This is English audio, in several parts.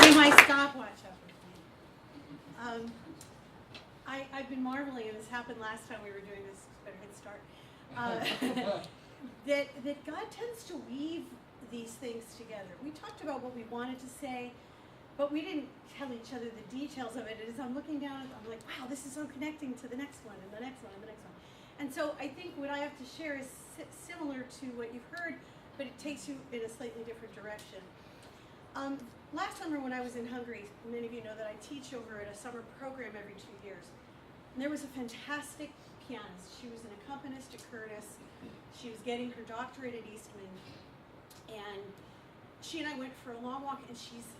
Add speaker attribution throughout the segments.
Speaker 1: getting my stopwatch up. I've been marveling, and this happened last time we were doing this, better hit start, that God tends to weave these things together. We talked about what we wanted to say, but we didn't tell each other the details of it. As I'm looking down, I'm like, wow, this is all connecting to the next one, and the next one, and the next one. And so I think what I have to share is similar to what you've heard, but it takes you in a slightly different direction. Last summer when I was in Hungary, many of you know that I teach over at a summer program every 2 years. And there was a fantastic pianist. She was an accompanist at Curtis. She was getting her doctorate at Eastman. And she and I went for a long walk, and she's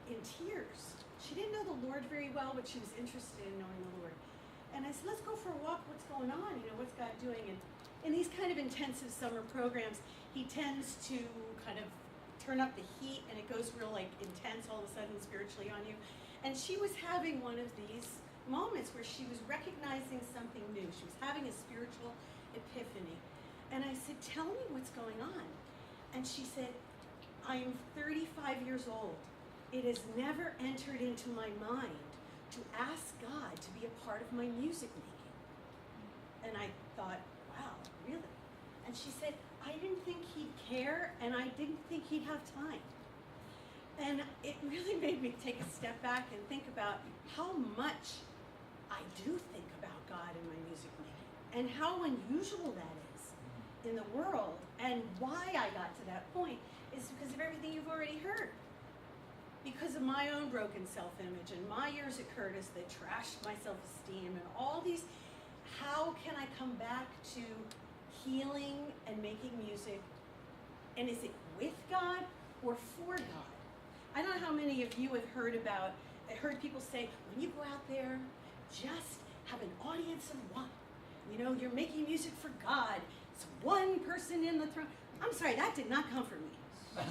Speaker 1: in tears. She didn't know the Lord very well, but she was interested in knowing the Lord. And I said, let's go for a walk. What's going on? You know, what's God doing? And in these kind of intensive summer programs, he tends to kind of turn up the heat, and it goes real like intense all of a sudden spiritually on you. And she was having one of these moments where she was recognizing something new. She was having a spiritual epiphany. And I said, tell me what's going on. And she said, I am 35 years old. It has never entered into my mind to ask God to be a part of my music making. And I thought, wow, really? And she said, I didn't think he'd care, and I didn't think he'd have time. And it really made me take a step back and think about how much I do think about God in my music making, and how unusual that is in the world. And why I got to that point is because of everything you've already heard. Because of my own broken self-image and my years at Curtis that trashed my self-esteem and all these, how can I come back to healing and making music? And is it with God or for God? I don't know how many of you have heard people say, when you go out there, just have an audience of one. You know, you're making music for God. It's one person in the throne. I'm sorry, that did not come from me.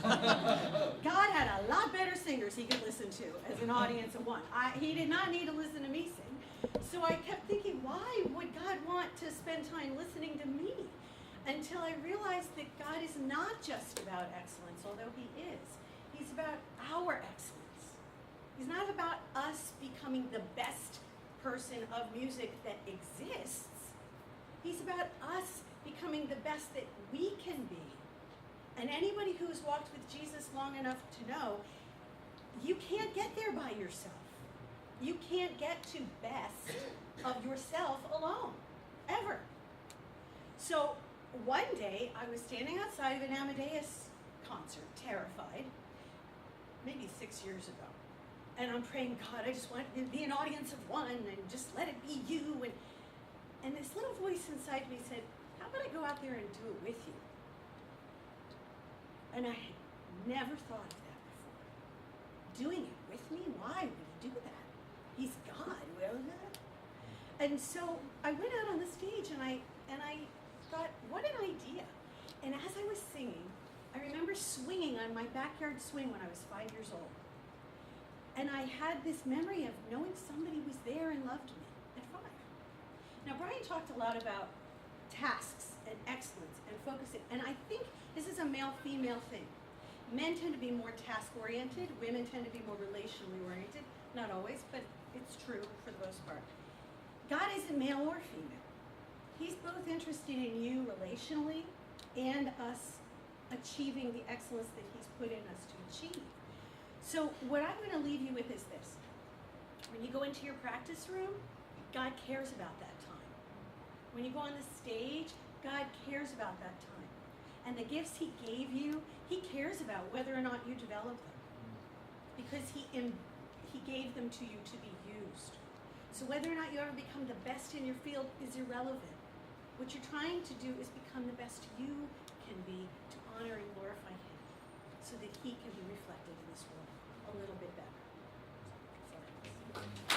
Speaker 1: God had a lot better singers he could listen to as an audience of one. He did not need to listen to me sing. So I kept thinking, why would God want to spend time listening to me? Until I realized that God is not just about excellence, although he is. He's about our excellence. He's not about us becoming the best person of music that exists. He's about us becoming the best that we can be. And anybody who's walked with Jesus long enough to know, you can't get there by yourself. You can't get to best of yourself alone, ever. So one day, I was standing outside of an Amadeus concert, terrified, maybe 6 years ago. And I'm praying, God, I just want to be an audience of one, and just let it be you. And this little voice inside me said, how about I go out there and do it with you? And I had never thought of that before. Doing it with me? Why would he do that? He's God, will he? And so I went out on the stage, and I thought, what an idea. And as I was singing, I remember swinging on my backyard swing when I was 5 years old. And I had this memory of knowing somebody was there and loved me at 5. Now, Brian talked a lot about tasks and excellence and focusing, and I think this is a male-female thing. Men tend to be more task-oriented, women tend to be more relationally oriented. Not always, but it's true for the most part. God isn't male or female. He's both interested in you relationally and us achieving the excellence that he's put in us to achieve. So what I'm going to leave you with is this. When you go into your practice room, God cares about that time. When you go on the stage, God cares about that time. And the gifts he gave you, he cares about whether or not you develop them. Because he gave them to you to be used. So whether or not you ever become the best in your field is irrelevant. What you're trying to do is become the best you can be to honor and glorify him, so that he can be reflected in this world a little bit better. Sorry.